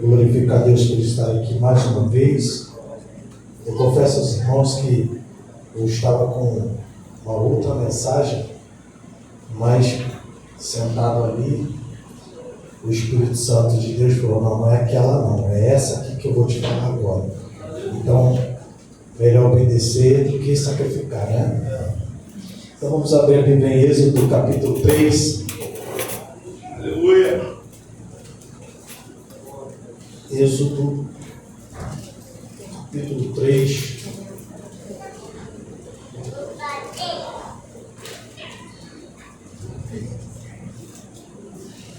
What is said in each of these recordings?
Glorifico a Deus por estar aqui mais uma vez. Eu confesso aos irmãos que eu estava com uma outra mensagem, mas sentado ali, o Espírito Santo de Deus falou: não é aquela não, é essa aqui que eu vou te falar agora. Então, melhor obedecer do que sacrificar, né? Então vamos abrir a Bíblia em Êxodo capítulo 3. Aleluia! Êxodo capítulo 3.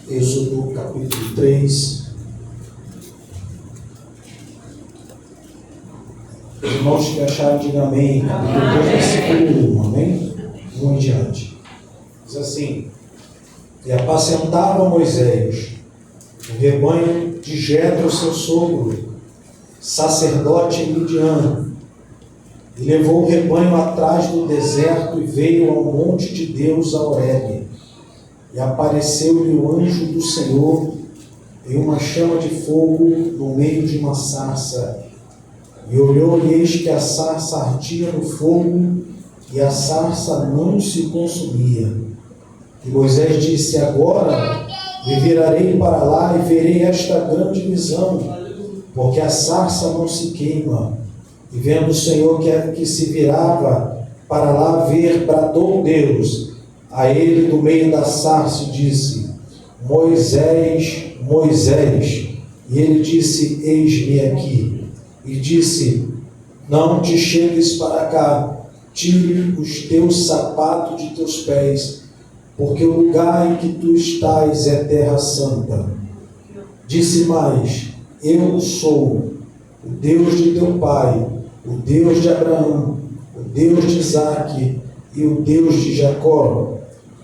Êxodo capítulo 3. Os irmãos que acharam, digam amém. Capítulo 3, versículo 1, amém? 1 em diante. Diz assim: E apacentava Moisés o rebanho de Jetro, seu sogro, sacerdote midiano, e levou o rebanho atrás do deserto e veio ao monte de Deus, a Horebe. E apareceu-lhe o anjo do Senhor em uma chama de fogo no meio de uma sarça. E olhou, e eis que a sarça ardia no fogo, e a sarça não se consumia. E Moisés disse: Agora me virarei para lá e verei esta grande visão, porque a sarça não se queima. E vendo o Senhor que se virava para lá ver, bradou Deus a ele do meio da sarça e disse: Moisés, Moisés. E ele disse: Eis-me aqui. E disse: Não te chegues para cá, tire os teus sapatos de teus pés, porque o lugar em que tu estás é terra santa. Disse mais: Eu sou o Deus de teu pai, o Deus de Abraão, o Deus de Isaque e o Deus de Jacó.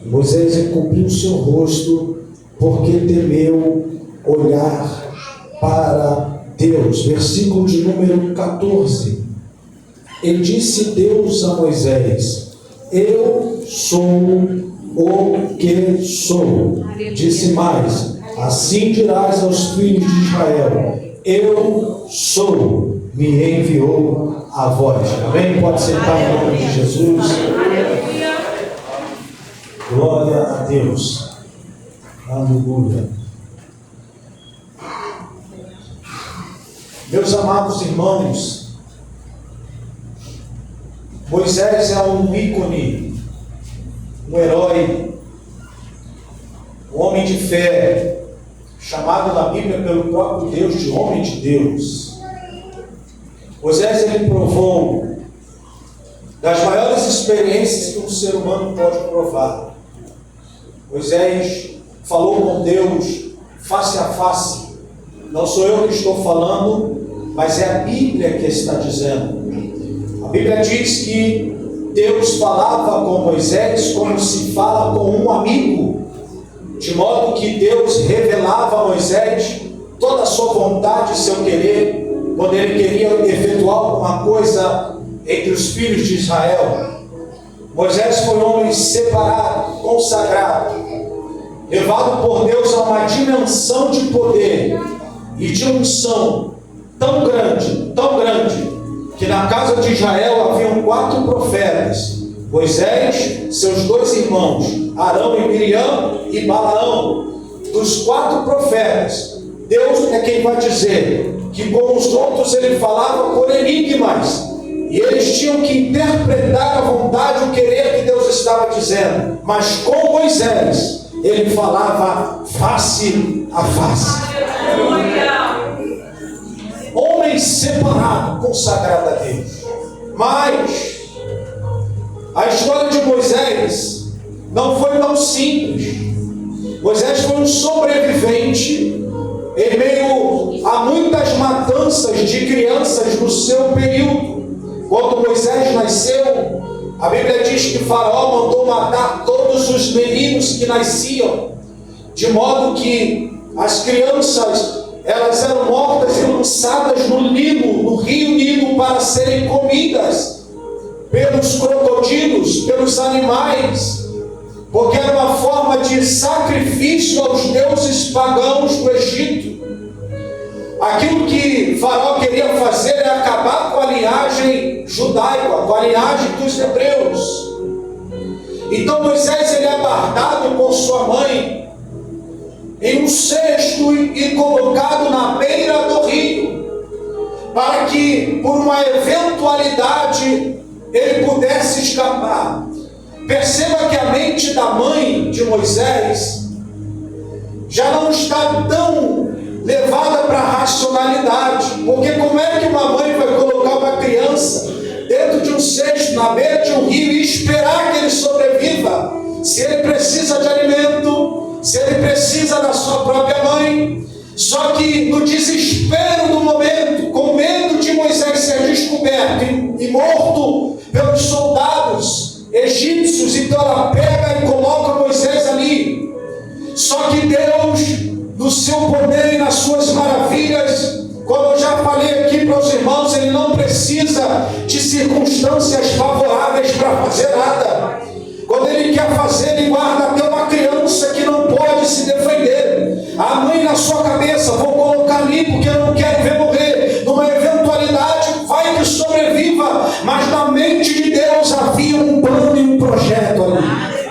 E Moisés encobriu seu rosto, porque temeu olhar para Deus. Versículo de número 14. E disse Deus a Moisés: Eu sou o que sou. Disse mais: Assim dirás aos filhos de Israel: Eu sou, me enviou a vós. Amém? Pode sentar em nome de Jesus. Glória a Deus. Aleluia. Meus amados irmãos, Moisés é um ícone, um herói, um homem de fé, chamado na Bíblia pelo próprio Deus de homem de Deus. Moisés, ele provou das maiores experiências que um ser humano pode provar. Moisés falou com Deus face a face. Não sou eu que estou falando, mas é a Bíblia que está dizendo. A Bíblia diz que Deus falava com Moisés como se fala com um amigo, de modo que Deus revelava a Moisés toda a sua vontade e seu querer, quando ele queria efetuar alguma coisa entre os filhos de Israel. Moisés foi um homem separado, consagrado, levado por Deus a uma dimensão de poder e de unção tão grande, que na casa de Israel haviam 4 profetas: Moisés, seus 2 irmãos, Arão e Miriam e Balaão. Dos 4 profetas, Deus é quem vai dizer que com os outros ele falava por enigmas, e eles tinham que interpretar a vontade, o querer que Deus estava dizendo. Mas com Moisés, ele falava face a face. Homem separado, consagrado a Deus. Mas a história de Moisés não foi tão simples. Moisés foi um sobrevivente em meio a muitas matanças de crianças no seu período. Quando Moisés nasceu, a Bíblia diz que Faraó mandou matar todos os meninos que nasciam, de modo que as crianças, elas eram mortas e lançadas no Nilo, no rio Nilo, para serem comidas pelos crocodilos, pelos animais, porque era uma forma de sacrifício aos deuses pagãos do Egito. Faraó queria fazer era acabar com a linhagem judaica, com a linhagem dos hebreus. Então Moisés ele é guardado por sua mãe em um cesto e colocado na beira do rio, para que por uma eventualidade ele pudesse escapar. Perceba que a mente da mãe de Moisés já não está tão levada para a racionalidade, porque como é que uma mãe vai colocar uma criança dentro de um cesto, na beira de um rio, e esperar que ele sobreviva, se ele precisa de alimento, se ele precisa da sua própria mãe? Só que no desespero do momento, com medo de Moisés ser descoberto e morto pelos soldados egípcios, então ela pega e coloca Moisés ali. Só que Deus, no seu poder e nas suas maravilhas, como eu já falei aqui para os irmãos, Ele não precisa de circunstâncias favoráveis para fazer nada. Quando Ele quer fazer, Ele guarda até uma criança que não pode se defender. A mãe na sua cabeça, vou colocar ali porque eu não quero ver morrer. Numa eventualidade, vai que sobreviva. Mas na mente de Deus havia um plano e um projeto ali.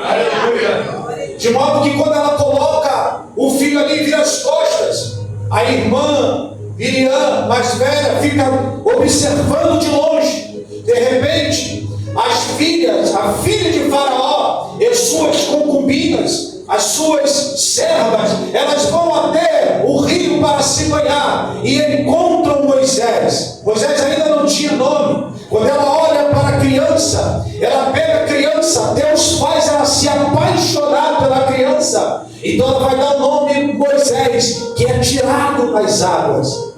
Aleluia. De modo que quando ela coloca o filho ali, vira as costas, a irmã Miriam, mais velha, fica observando de longe. De repente, as filhas, a filha de Faraó e suas concubinas, as suas servas, elas vão até o rio para se banhar e encontram Moisés. Moisés ainda não tinha nome. Quando ela olha para a criança, ela pega a criança, Deus faz ela se apaixonar pela criança. Então ela vai dar o nome Moisés, que é tirado das águas.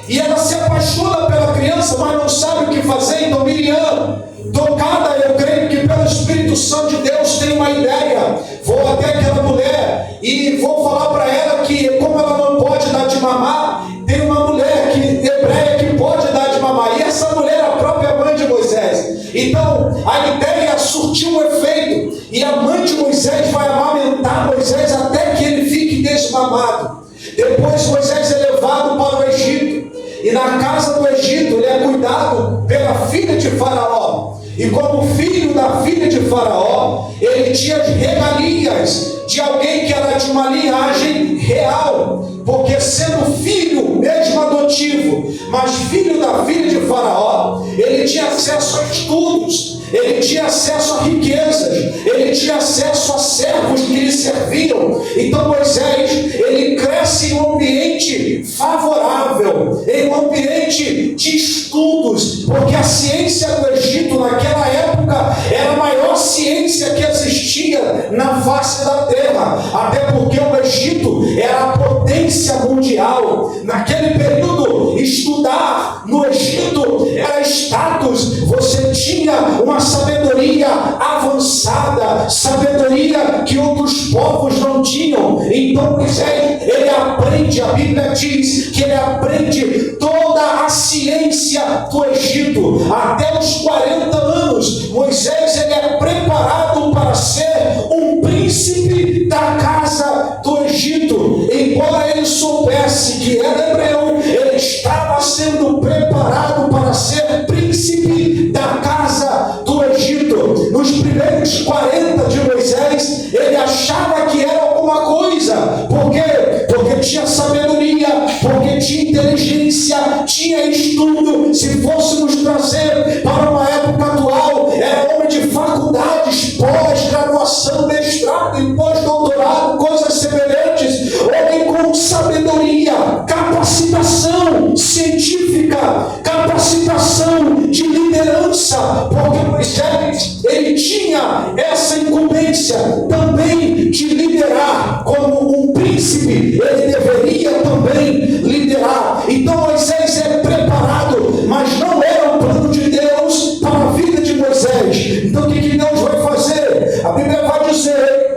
E ela se apaixona pela criança, mas não sabe o que fazer. Então Miriam, tocada, eu creio que pelo Espírito Santo de Deus, tem uma ideia. Vou até aquela mulher e vou falar para ela que, como ela não pode dar de mamar, tem uma mulher hebreia que pode dar de mamar. E essa mulher é a própria mãe de Moisés. Então a ideia surtiu um efeito. E a mãe de Moisés vai amamentar Moisés até que ele fique desmamado. Depois Moisés é levado para o Egito. E na casa do Egito ele é cuidado pela filha de Faraó. E como filho da filha de Faraó, ele tinha as regalias de alguém que era de uma linhagem real. Porque sendo filho, mesmo adotivo, mas filho da filha de Faraó, ele tinha acesso a estudos, ele tinha acesso a riquezas, ele tinha acesso a servos que lhe serviam. Então Moisés, ele cresce em um ambiente favorável, em um ambiente de estudos, porque a ciência do Egito naquela época era a maior ciência que existia na face da terra, até porque o Egito era a potência mundial. Naquele período, estudar no Egito era status. Você tinha uma sabedoria avançada, sabedoria que outros povos não tinham. Então Moisés, ele aprende, a Bíblia diz que ele aprende toda a ciência do Egito. Até os 40 anos, Moisés, ele é preparado para ser um príncipe da casa do Egito. Embora ele soubesse que era hebreu, ele estava sendo preparado para ser príncipe da casa do Egito. Nos primeiros 40 de Moisés, ele achava que era alguma coisa. Por quê? Porque tinha sabedoria, porque tinha inteligência, tinha estudo. Se fôssemos trazer para uma época atual, era homem de faculdades, pós-graduação, mestrado e pós-doutorado, coisas semelhantes. Homem com sabedoria, capacitação científica, capacitação de liderança, porque Moisés, ele tinha essa incumbência também de liderar. Como um príncipe, ele deveria também liderar. Então Moisés é preparado, mas não era o plano de Deus para a vida de Moisés. Então o que Deus vai fazer? A Bíblia vai dizer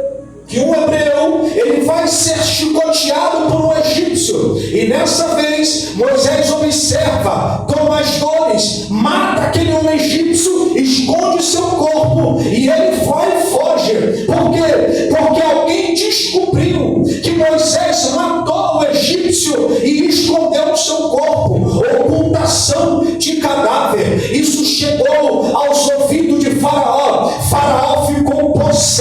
que um hebreu, ele vai ser chicoteado por um egípcio. E nessa vez, Moisés observa, toma as dores, mata aquele homem egípcio, esconde seu corpo e ele vai e foge. Por quê? Porque alguém descobriu que Moisés matou o egípcio e escondeu o seu corpo.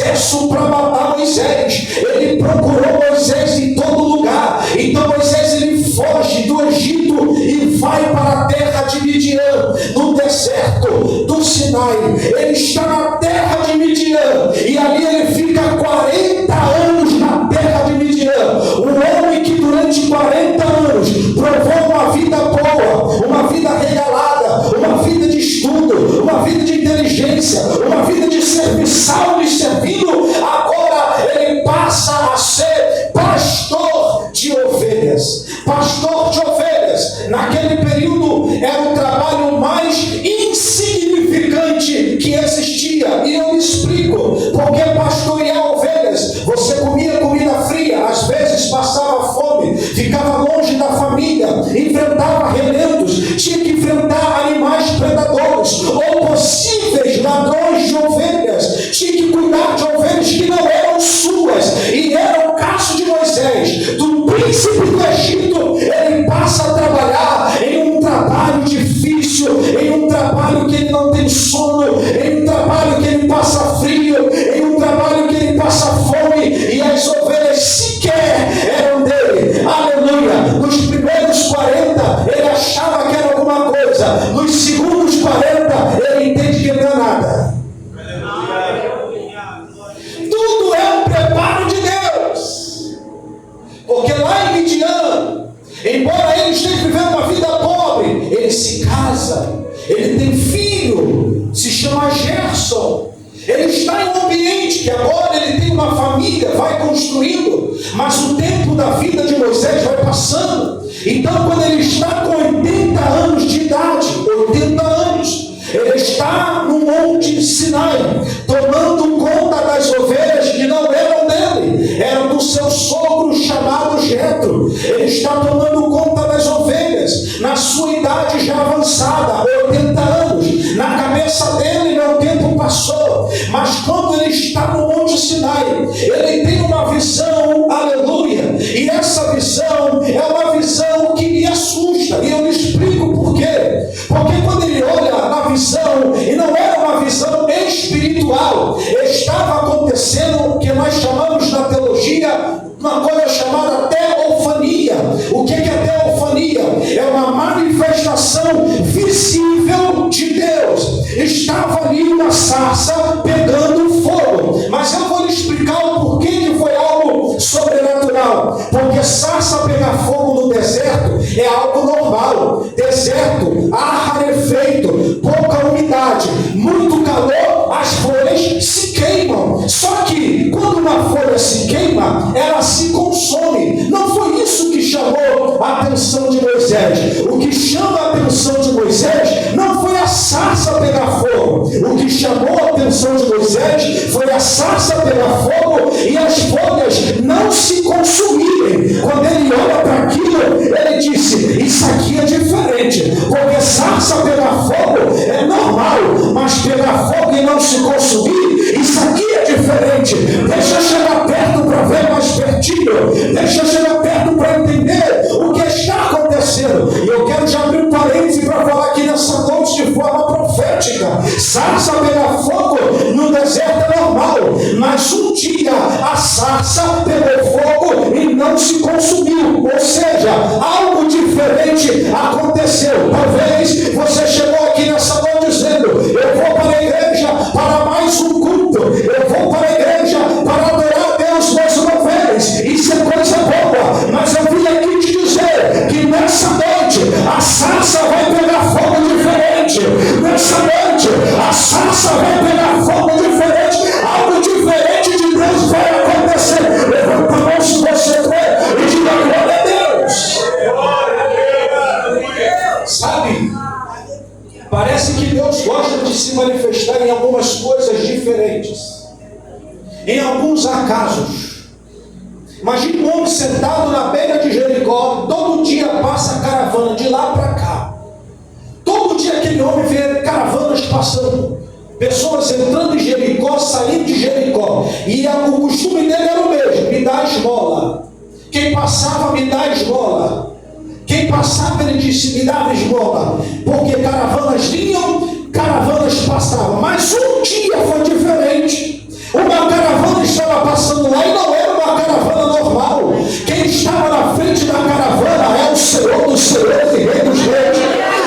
acesso para matar Moisés. Ele procurou Moisés em todo lugar. Então Moisés ele foge do Egito e vai para a terra de Midian, no deserto do Sinai. Ele está na terra de Midian e ali ele fica 40 anos na terra de Midian. Um homem que durante 40 anos provou uma vida boa, uma vida regalada, uma vida de estudo, uma vida de inteligência, uma vida de serviçal, lhe servindo, agora ele passa a ser pastor de ovelhas. Pastor de ovelhas, naquele período, era o trabalho mais insignificante que existia. E eu lhe explico, porque pastorear ovelhas, você comia comida fria, às vezes passava fome, ficava longe da família, enfrentava relentos, tinha que enfrentar animais predadores ou possíveis ladrões de ovelhas, tinha que cuidar de ovelhas que não eram suas. E era o caso de Moisés, do príncipe do Egito. Ele passa a trabalhar em um trabalho difícil, em um trabalho que ele não tem sono, em um trabalho que ele passa frio, em um trabalho que ele passa fome, e as ovelhas sequer eram dele. Aleluia! Nos primeiros 40 ele achava que era alguma coisa, nos segundos 40 ele entende que não é nada. Tudo é um preparo de Deus, porque lá em Midian, embora ele esteja vivendo uma vida pobre, ele se casa, ele tem filho, se chama Gerson. Ele está em um ambiente que agora ele tem uma família, vai construindo, mas o tempo da vida de Moisés vai passando. Então, quando ele está com 80 anos de idade, 80 anos, ele está no Monte Sinai, tomando conta das ovelhas que não eram dele, eram do seu sogro chamado Jetro. Ele está tomando conta das ovelhas, na sua idade já avançada, 80 anos. Na cabeça dele, o tempo passou, mas quando ele está no Monte Sinai, ele tem uma visão, aleluia, e essa visão é uma visão que me assusta, e eu lhe explico por quê. Porque quando ele olha na visão, e não era uma visão espiritual, estava acontecendo o que nós chamamos na teologia uma coisa chamada teofania. O que é teofania? É uma manifestação visível de Deus. Estava ali uma sarça pegando fogo, mas eu vou lhe explicar o porquê que foi algo sobrenatural. Porque sarça pegar fogo no deserto é algo normal. Deserto, ar rarefeito, pouca umidade, muito calor, as folhas se queimam. Só que quando uma folha se queima, ela se consome. Não foi isso que chamou a atenção de Moisés. O que chama a atenção de Moisés não foi a sarça pegar fogo. O que chamou a atenção de Moisés foi a sarça pegar fogo e as folhas não se consumirem. Quando ele olha para aquilo, ele disse: isso aqui é diferente, porque sarça pegar fogo é normal, mas pegar fogo e não se consumir, isso aqui é diferente. Deixa eu chegar perto para ver mais pertinho, deixa eu chegar perto para entender o que está acontecendo. E eu quero já abrir um parêntese para falar aqui nessa noite de forma profética. Sarça pegar fogo no deserto é normal, mas um dia a sarça pegou fogo e não se consumiu, ou seja, algo diferente aconteceu. Talvez você chegou aqui nessa noite dizendo: eu vou para a igreja para mais um culto, eu vou para a igreja para adorar a Deus mais uma vez. Isso é coisa boa, mas eu vim aqui te dizer que nessa noite a sarça vai pegar fogo diferente. Nessa noite a sarça vai pegar fogo diferente. Algo diferente de Deus vai acontecer. Levanta a mão se você crê e diga glória a Deus. Sabe, parece que Deus gosta de se manifestar em algumas coisas diferentes, em alguns acasos. Imagine um homem sentado na beira de Jericó, todo dia passa caravana de lá para cá. Todo dia aquele homem vê caravanas passando, pessoas entrando em Jericó, saindo de Jericó. E o costume dele era o mesmo: me dá esmola. Quem passava, me dá esmola. Quem passava, ele disse: me dava esmola. Porque caravanas vinham, caravanas passavam. Mas um dia foi diferente. Uma caravana estava passando lá e não era uma caravana normal. Quem estava na frente da caravana é o Senhor dos Senhores e Rei dos Reis.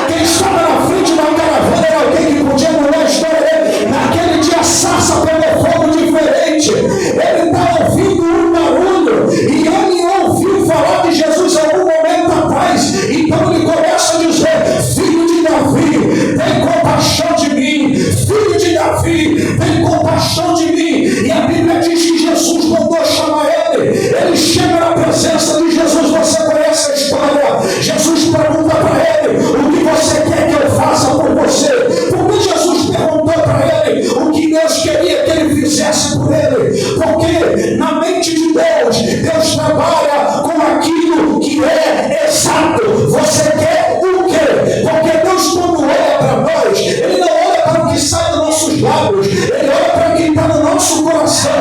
Quem estava na frente da caravana era alguém que podia mudar a história dele. Naquele dia a sarça pegou fogo diferente. Ele está ouvindo um barulho e ele ouviu falar de Jesus algum momento atrás. Então ele começa a dizer: filho de Davi, tem compaixão de mim. Filho de Davi, tem compaixão de mim. E a Bíblia diz que Jesus mandou chamar ele. Ele chega na presença de Jesus. Você conhece a história? Jesus pergunta para ele: o que você quer que eu faça por você? Porque Jesus perguntou para ele o que Deus queria que ele fizesse por ele. Porque na mente de Deus, Deus trabalha com aquilo que é exato. Você quer o quê? Porque Deus, quando olha para nós, Ele não olha para o que sai dos nossos lábios, Ele olha para o que está no nosso coração.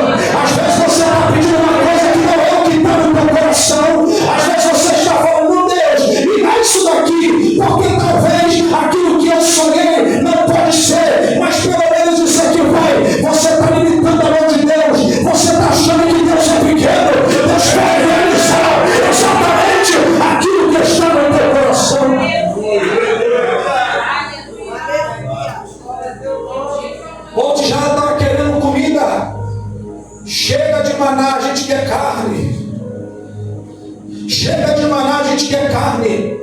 Às vezes você está pedindo uma coisa que não é o que está no teu coração. Às vezes você está falando: Deus, me dá isso daqui, porque talvez aquilo que eu sonhei não pode ser, mas pelo menos isso aqui vai. Você está limitando a mão de Deus. Você está achando que Deus é pequeno. Deus quer realizar exatamente aquilo que está no teu coração. Monte já estava querendo comida. Chega de maná, a gente quer carne. Chega de maná, a gente quer carne.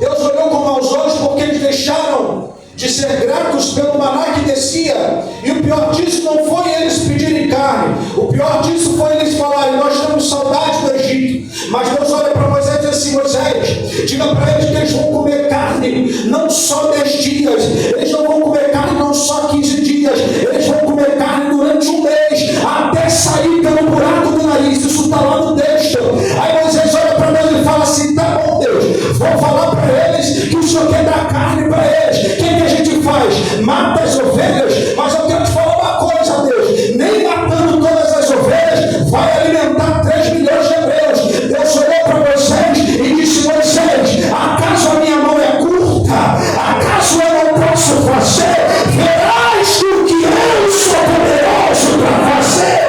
Deus olhou com maus olhos porque eles deixaram de ser gratos pelo maná que descia. E o pior disso não foi eles pedirem carne. O pior disso foi eles falarem: nós temos saudade do Egito. Mas Deus olha para Moisés e diz assim: Moisés, diga para eles que eles vão comer carne não só 10 dias. Eles não vão comer carne não só 15 dias. Eles vão comer carne durante um mês, até sair pelo buraco do nariz. Isso está lá no texto. Aí Moisés olha para Deus e fala assim: tá bom, Deus, vou falar para eles que o Senhor quer dar carne para eles. O que a gente faz? Mata as ovelhas. Mas eu quero te falar uma coisa, Deus: nem matando todas as ovelhas vai alimentar 3 milhões de hebreus. Deus olhou para Moisés e disse: Moisés, acaso a minha mão é curta? Acaso eu não posso fazer? Verás o que eu sou poderoso para fazer.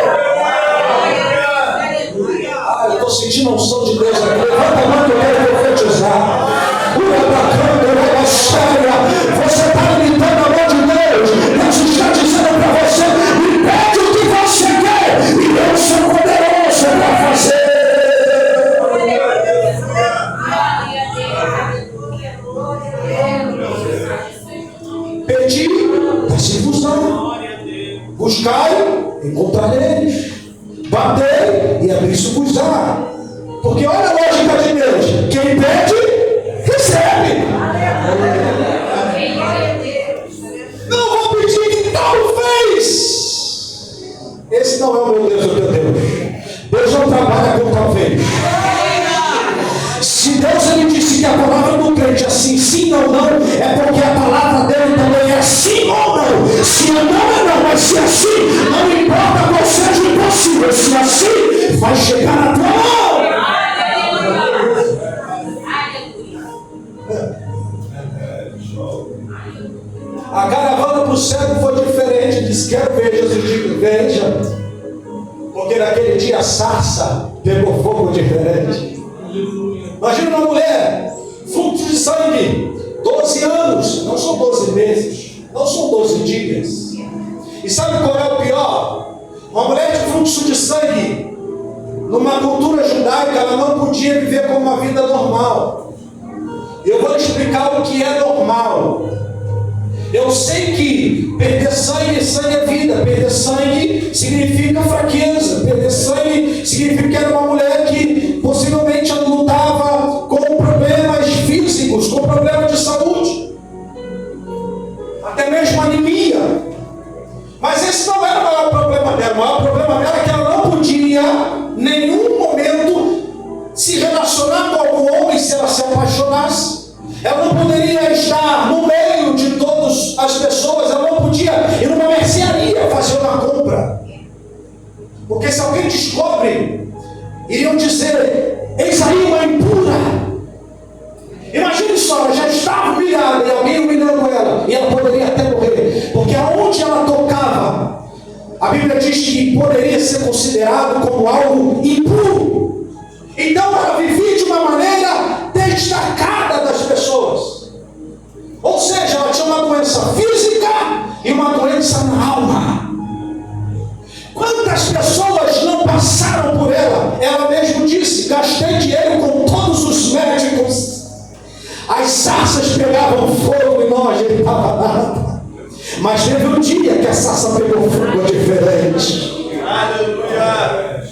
Eu estou sentindo a unção de Deus aqui. Levanta a mão que eu quero profetizar. Você está limitando a mão de Deus. Deus está dizendo para você: me pede o que você quer e eu sou poderoso para fazer. Pedi, dá-se-vos. Buscai, encontrareis. Batei e abri-se-vos-á. Porque olha a lógica de Deus: quem pede, recebe. Não vou pedir que talvez. Esse não é o meu Deus, o teu Deus. Deus não trabalha com talvez. Se Deus ele disse que a palavra do crente é sim ou não, é porque a palavra dele também é sim ou não. Se é não, mas se é sim, não importa qual seja o impossível. Se é sim, vai chegar na tua mão. A caravana para o cego foi diferente. Diz: quero ver Jesus. Digo: veja. Porque naquele dia a sarça pegou fogo diferente. Imagina uma mulher, fluxo de sangue, 12 anos, não são 12 meses, não são 12 dias. E sabe qual é o pior? Uma mulher de fluxo de sangue, numa cultura judaica, ela não podia viver como uma vida normal. Eu vou explicar o que é normal. Eu sei que perder sangue é vida. Perder sangue significa fraqueza. Perder sangue significa que era uma mulher que possivelmente lutava com problemas físicos, com problemas de saúde, até mesmo anemia. Mas esse não era o maior problema dela. O maior problema dela é que ela não podia, em nenhum momento, se relacionar com algum homem se ela se apaixonasse. Ela não poderia estar no meio de todas as pessoas. Ela não podia ir numa mercearia fazer uma compra. Porque se alguém descobre, iriam dizer: eis aí uma impura. Imagine só, ela já estava humilhada e alguém humilhando ela. E ela poderia até morrer. Porque aonde ela tocava, a Bíblia diz que poderia ser considerado como algo impuro. Então ela vivia de uma maneira destacada das pessoas. Ou seja, ela tinha uma doença física e uma doença na alma. Quantas pessoas não passaram por ela? Ela mesma disse: gastei dinheiro com todos os médicos, as sarças pegavam fogo e não ajeitava nada. Mas teve um dia que a sarça pegou fogo diferente. Aleluia!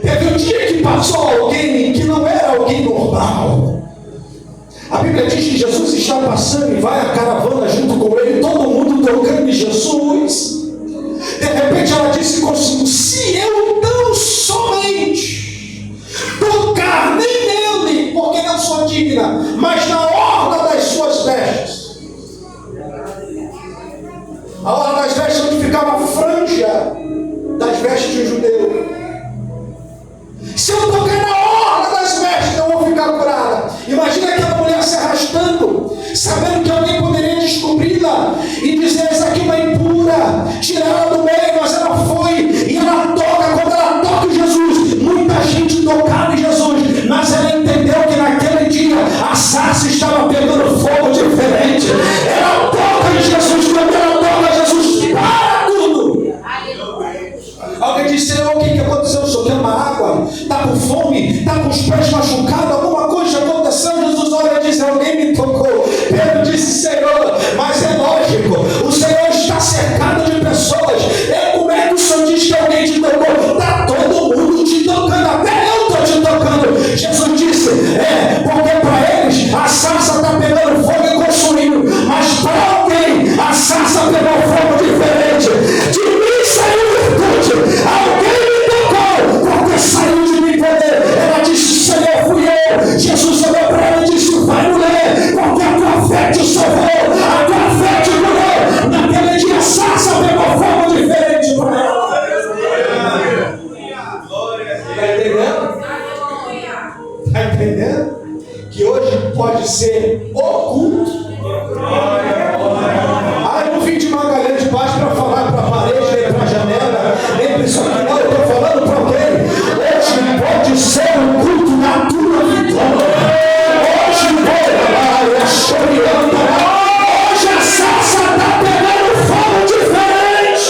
Teve um dia que passou alguém que não era alguém normal. A Bíblia diz que Jesus está passando e vai a caravana junto com ele, todo mundo tocando em Jesus. De repente ela disse consigo: se eu tão somente tocar nem nele, porque não sou digna, mas na orla das suas vestes. A orla das vestes onde ficava a franja das vestes de um judeu. Se eu tocar na orla das vestes, eu vou ficar curada. Imagina aquela mulher se arrastando, sabendo que alguém poderia descobri-la e dizer: essa aqui é uma impura, tirar ela do meio. Mas ela foi e ela toca. Quando ela toca em Jesus, muita gente tocava em Jesus, mas ela entendeu que naquele dia a sarça estava pegando fogo diferente. Ela toca em Jesus, quando ela toca, Jesus para tudo. Alguém disse: Senhor, o que aconteceu? O Senhor quer uma água? Está com fome? Está com os pés machucados? Alguma coisa aconteceu? Jesus olha e diz: alguém me tocou. Pedro disse: Senhor, mas é lógico, o Senhor está cercado de pessoas. Como é que o Senhor diz que alguém te tocou? Está todo mundo te tocando, até eu estou te tocando. Jesus disse: porque para eles a sarça está pegando fogo e consumindo, mas para alguém a sarça pegou fogo diferente. De mim saiu virtude, alguém me tocou, porque saiu de mim poder. Ela disse: Senhor, fui eu. Jesus olhou para ela e disse: vai, mulher, porque a tua fé te salvou, a tua fé te curou. Naquele dia a sarça pegou fogo diferente para ela. Está entendendo? Está entendendo? Que hoje pode ser oculto. Eu não vim de Magalhães de Baixo para falar para a parede, nem para a janela, nem para isso aqui, não. Eu estou falando para alguém. Hoje pode ser um culto na tua vitória. Hoje pode hoje a sarça está pegando fogo diferente.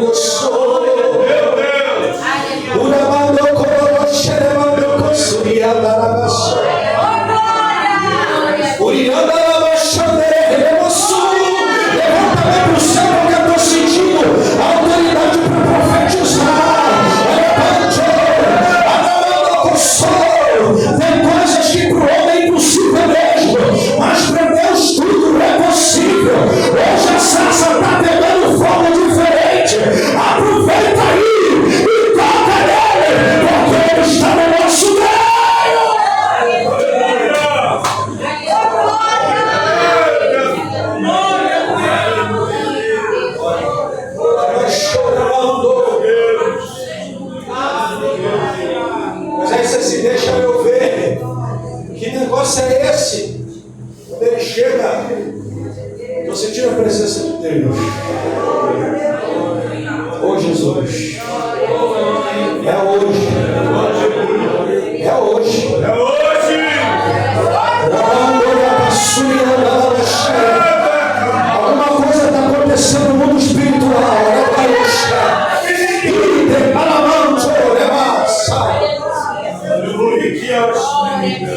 Eu sou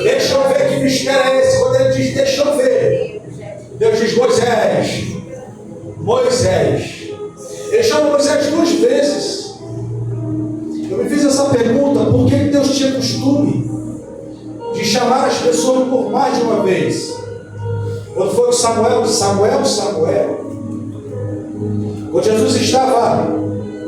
deixa eu ver que mistério é esse. Quando ele diz deixa eu ver, Deus diz Moisés. Ele chama Moisés 2 vezes. Eu me fiz essa pergunta: por que Deus tinha costume de chamar as pessoas por mais de uma vez? Quando foi o Samuel, quando Jesus estava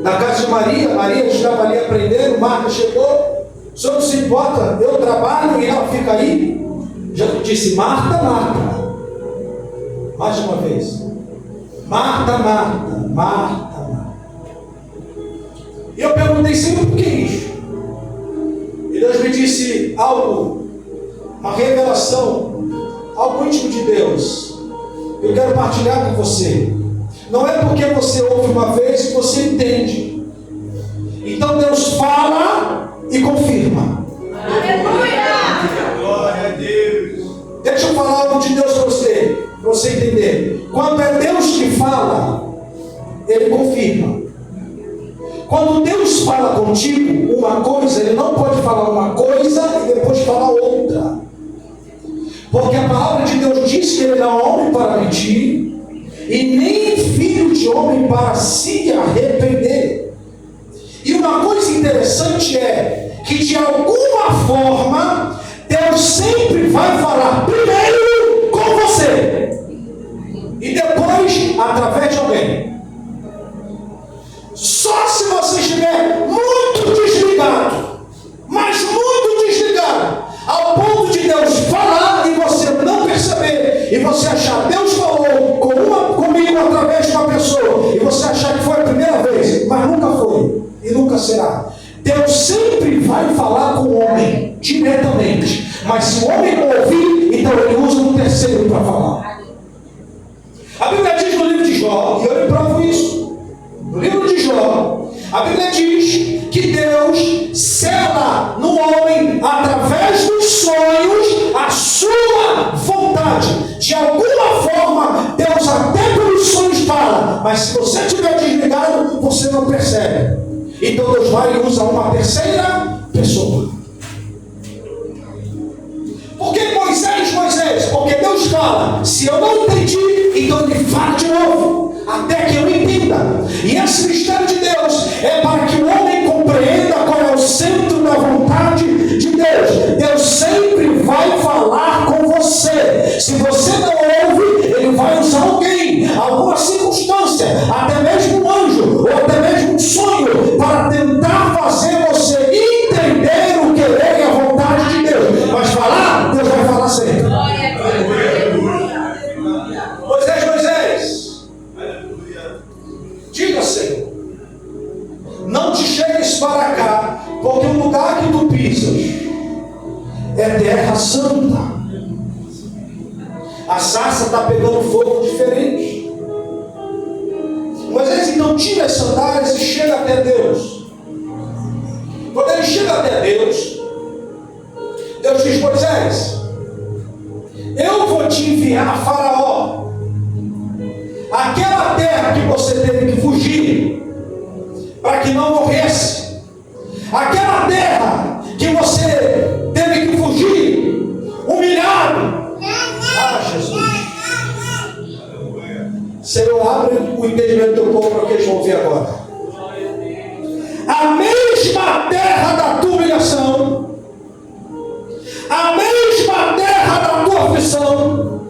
na casa de Maria estava ali aprendendo, Marta chegou: o senhor não se importa, eu trabalho e ela fica aí? Já disse: Marta, mais uma vez, Marta. E eu perguntei: Senhor, por que isso? E Deus me disse algo, uma revelação. algo íntimo de Deus. Eu quero partilhar com você. Não é porque você ouve uma vez que você entende. Então Deus fala e confirma. Aleluia! Glória a Deus! Deixa eu falar algo de Deus para você entender. Quando é Deus que fala, Ele confirma. Quando Deus fala contigo uma coisa, Ele não pode falar uma coisa e depois falar outra. Porque a palavra de Deus diz que Ele não é homem para mentir, e nem filho de homem para se arrepender. E uma coisa interessante é que de alguma forma Deus sempre vai falar primeiro com você e depois através de alguém. Só se você estiver muito desligado, mas muito desligado, ao ponto de Deus falar e você não perceber, e você achar Deus falou comigo através de uma pessoa, e você achar que foi a primeira vez, mas nunca foi e nunca será. Deus sempre vai falar com o homem diretamente, mas se o homem não ouvir, então ele usa um terceiro para falar. A Bíblia diz no livro de Jó, e eu lhe provo isso. No livro de Jó, a Bíblia diz que Deus sela no homem, através dos sonhos, a sua vontade. De alguma forma, Deus até pelos sonhos fala, mas se você estiver desligado, você não percebe. Então Deus vai e usa uma terceira pessoa. Por que Moisés? Porque Deus fala. Se eu não entendi, então Ele fala de novo, até que eu entenda. E esse mistério de Deus é para que o homem compreenda qual é o centro da vontade de Deus. Deus sempre vai falar com você. Se você não ouve, Ele vai usar alguém, alguma circunstância, até mesmo um anjo, ou até mesmo um sonho, para tentar fazer você entender o querer e a vontade de Deus. Mas falar, Deus vai falar sempre. Moisés, diga, Senhor, não te chegues para cá, porque o lugar que tu pisas é terra santa. A sarça está pegando fogo diferente. Moisés então tira as sandálias e chega até Deus. Quando ele chega até Deus, Deus diz: Moisés, eu vou te enviar a Faraó, aquela terra que você teve que fugir para que não morresse, aquela terra que você teve que fugir humilhado. Ah, Jesus, Senhor, abre o entendimento do povo para o que eles vão ver agora. A mesma terra da tua humilhação, a mesma terra da tua aflição,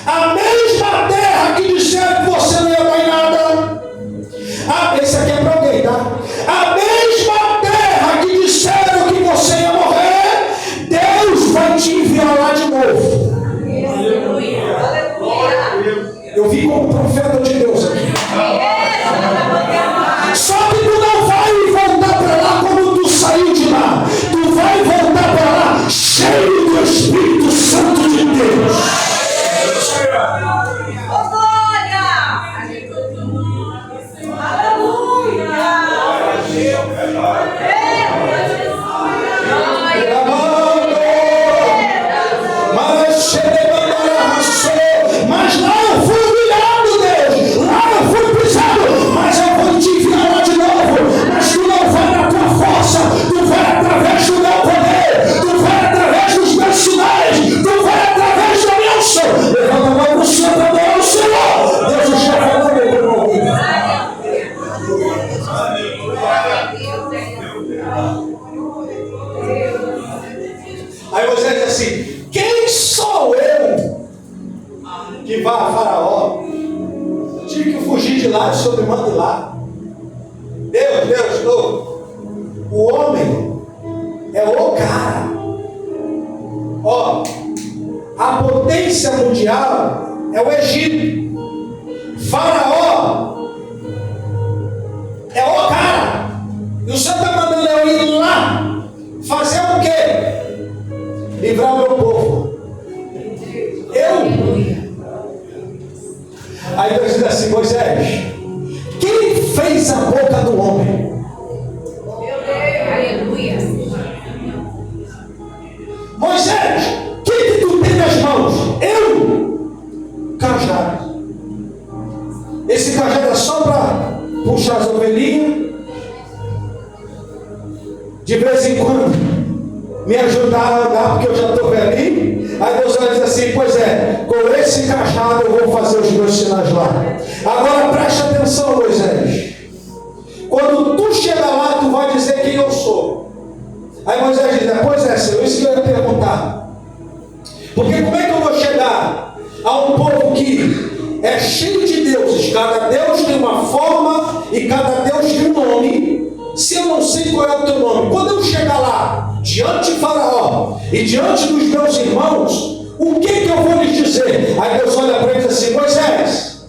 a mesma terra que disseram que você não ia dar em nada. Esse aqui é para alguém, tá? A mesma terra que disseram que você ia morrer, Deus vai te enviar lá de novo. Aleluia! Aleluia! Eu vim como profeta de Deus aqui. Só que tu não vai voltar para lá como tu saiu de lá. Tu vai voltar para lá cheio do Espírito Santo de Deus. Oh, glória! Mas lá eu fui humilhado, Deus. Lá eu fui pisado. Mas eu vou te enviar lá de novo. Mas tu não vai na tua força. Tu vai através do meu poder. Tu vai através dos meus sinais. Tu vai através da minha unção. Levanta a mão para o Senhor, também, Senhor. Deus está falando aí para o ouvido. Aí você diz assim: quem sou eu que vá a Faraó? Eu tive que fugir de lá, o Senhor me manda lá. Deus, o homem é o cara. Ó, a potência mundial é o Egito. Faraó é o cara. E o Senhor está mandando eu ir lá fazer o quê? Livrar o meu povo. de vez em quando me ajudar a andar, porque eu já estou velhinho. Aí Deus vai dizer assim: pois é, com esse cajado eu vou fazer os meus sinais lá. Agora preste atenção, Moisés. Quando tu chegar lá, tu vai dizer quem eu sou. Aí Moisés diz: pois é, Senhor, isso que eu ia perguntar. Porque como é que eu vou chegar a um povo que é cheio de deuses, cada Deus tem uma forma e cada Deus tem um nome, se eu não sei qual é o teu nome? Quando eu chegar lá, diante de Faraó e diante dos meus irmãos, o que eu vou lhes dizer? Aí Deus olha para ele e diz assim: Moisés,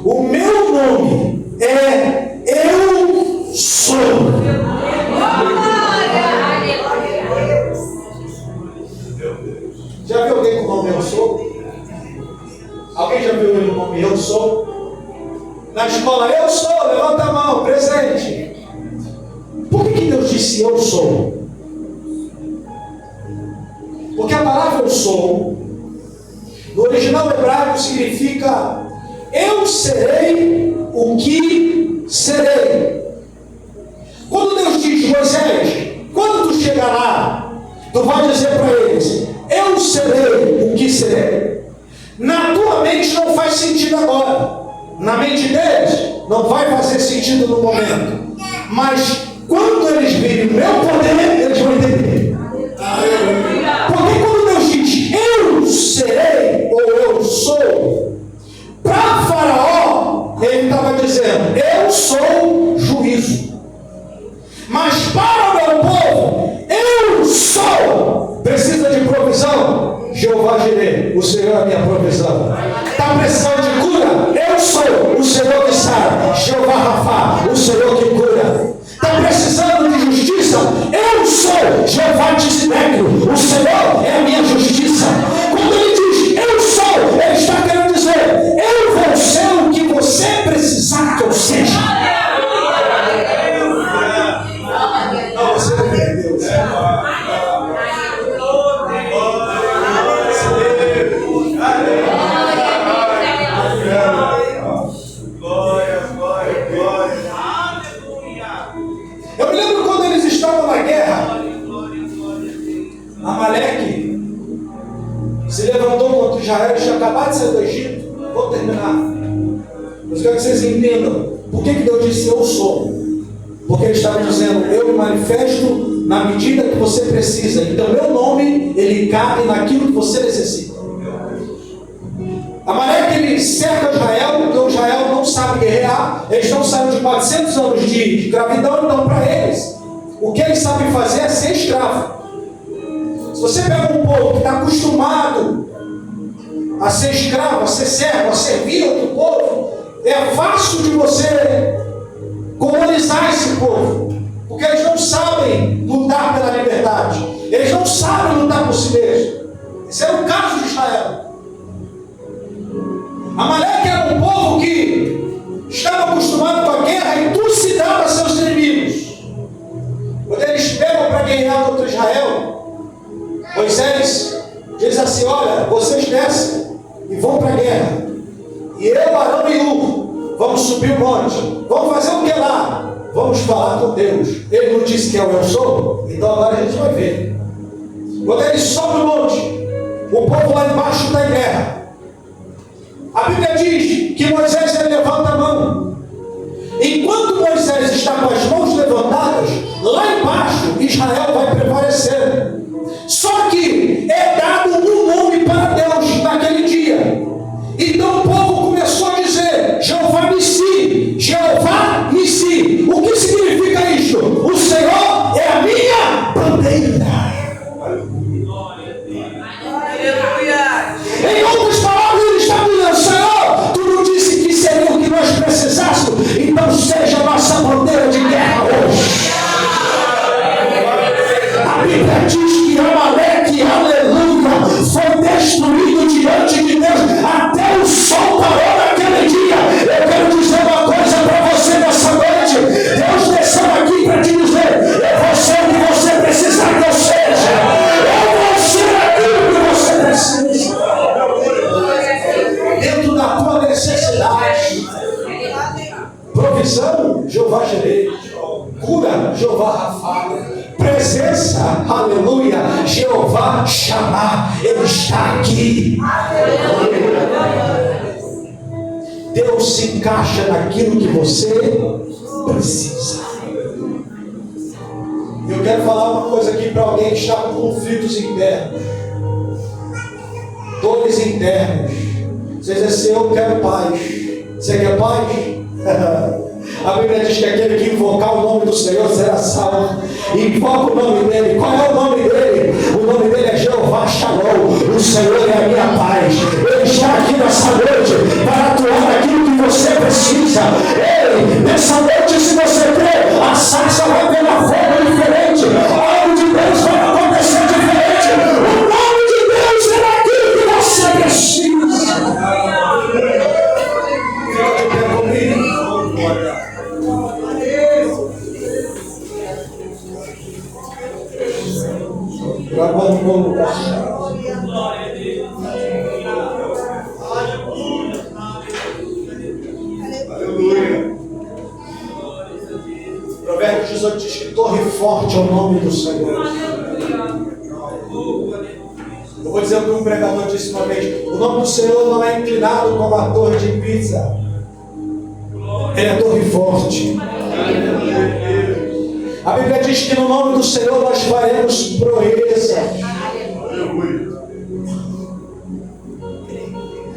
o meu nome é Eu Sou. Já viu alguém com o nome Eu Sou? Alguém já viu ele no nome Eu Sou? Na escola, Eu Sou, levanta a mão, presente. Por que Deus disse Eu Sou? Porque a palavra Eu Sou, no original hebraico, significa Eu serei o que serei. Quando Deus diz: Moisés, quando tu chegar lá, tu vai dizer para eles: eu serei o que serei. Na tua mente não faz sentido agora. Na mente deles não vai fazer sentido no momento. Mas quando eles virem o meu poder, eles vão entender. Porque quando Deus diz eu serei ou eu sou, para Faraó ele estava dizendo: eu sou juízo. Mas para o meu povo, eu sou. Precisa de provisão? Jeová Jireh, o Senhor é a minha provisão. Está precisando de cura? Eu sou o Senhor que sabe. Jeová Rafa, o Senhor que cura. Está precisando de justiça? Eu sou Jeová Tsidecro, o Senhor é a minha justiça. Quando ele diz eu sou, ele está querendo dizer: eu vou ser o que você precisar que eu seja. Não, você não é Deus. Eu me lembro quando eles estavam na guerra, Amaleque se levantou contra Israel, tinha acabado de sair do Egito. Vou terminar. Eu quero que vocês entendam por que Deus disse eu sou. Porque ele estava dizendo: eu me manifesto na medida que você precisa. Então meu nome, ele cabe naquilo que você necessita. Amaleque, ele cerca Israel, porque Israel não sabe guerrear. Eles estão saindo de 400 anos de escravidão. Então para eles, o que eles sabem fazer é ser escravo. Se você pega um povo que está acostumado a ser escravo, a ser servo, a servir outro povo, é fácil de você colonizar esse povo, porque eles não sabem lutar pela liberdade, eles não sabem lutar por si mesmos. Esse era o caso de Israel. Amaleque era um povo que estava acostumado com a guerra e tudo se dava a seus inimigos. Quando eles pegam para guerrear contra Israel, Moisés diz assim: olha, vocês descem e vão para a guerra, e eu, Arão e Hugo vamos subir o monte. Vamos fazer o que lá? Vamos falar com Deus. Ele não disse que é o eu sou? Então agora a gente vai ver. Quando ele sobe o monte, o povo lá embaixo está em guerra. A Bíblia diz que Moisés ele levanta a mão. Enquanto Moisés está com as mãos levantadas, lá embaixo Israel vai prevalecer. Só que é dado um nome para Deus naquele dia. Então o povo começou a dizer: Jeová Nissi, Jeová Nissi. O que significa isso? O Senhor é a minha bandeira. Em outras palavras, ele está dizendo: Senhor, tu não disse que seria o que nós precisássemos, então seja a nossa bandeira de guerra hoje. A Bíblia diz que Amaleque, aleluia, foi destruído diante de Deus, até o sol parou naquele dia. Eu quero dizer uma coisa para você nessa noite: Deus desceu aqui para te dizer: eu vou ser o que você precisar que eu seja, eu vou ser aquilo que você precisa, dentro da tua necessidade. Provisão, Jeová Jireh. Cura, Jeová Rafa. presença, aleluia, Jeová chamar, Ele está aqui. Deus se encaixa naquilo que você precisa. Eu quero falar uma coisa aqui para alguém que está com conflitos internos, dores internas. Você diz assim: eu quero paz. Você quer paz? A Bíblia diz que aquele que invocar o nome do Senhor será salvo. Invoca o nome dele. Qual é o nome dele? O nome dele é Jeová Shalom. O Senhor é a minha paz. Ele está aqui nessa noite para atuar naquilo que você precisa. Ei, nessa noite, se você crê, a sarça vai ter uma forma diferente. Algo de Deus vai acontecer diferente. O nome de Deus é aquilo que você precisa. Aleluia. Provérbios 18 diz que torre forte é o nome do Senhor. Eu vou dizer o que um pregador disse uma vez: o nome do Senhor não é inclinado como a torre de Pisa. Ele é torre forte. A Bíblia diz que no nome do Senhor nós faremos proeza.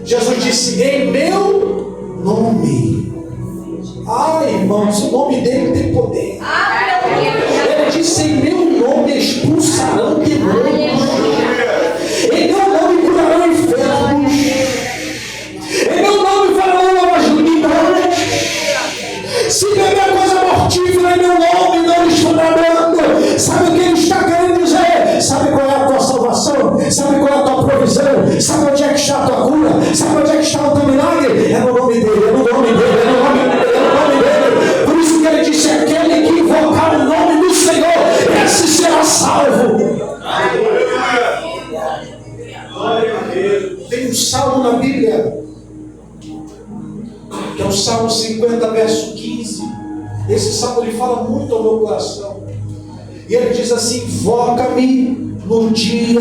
Jesus disse: em meu nome. Ai, irmãos, o nome dele tem poder. Ele disse: em meu nome expulsarão demônios. Em meu nome curarão enfermos. Em meu nome farão novas línguas. Se beber coisa mortífera em meu nome, não lhes fará dano. Sabe o que ele está querendo dizer? Sabe qual é a tua salvação? Sabe qual é a tua provisão? Sabe onde é que está a tua cura? Sabe onde é que está o teu milagre? É no nome dele, é no nome dele, é no nome dele, é no nome dele. Por isso que ele disse: aquele que invocar o nome do Senhor, esse será salvo. Tem um salmo na Bíblia, que é o Salmo 50, verso 15. Esse salmo ele fala muito ao meu coração. E ele diz assim: invoca-me no dia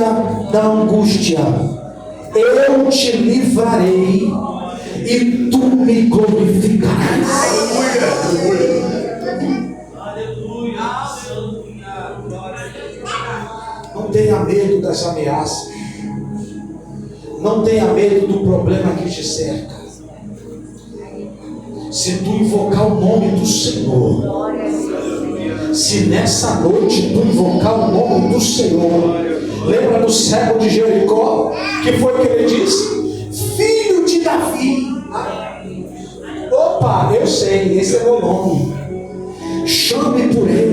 da angústia, eu te livrarei e tu me glorificarás. Não tenha medo das ameaças. Não tenha medo do problema que te cerca. Se tu invocar o nome do Senhor, se nessa noite tu invocar o nome do Senhor, lembra do cego de Jericó? Que foi que ele disse? Filho de Davi. Opa, eu sei, esse é meu nome. Chame por ele.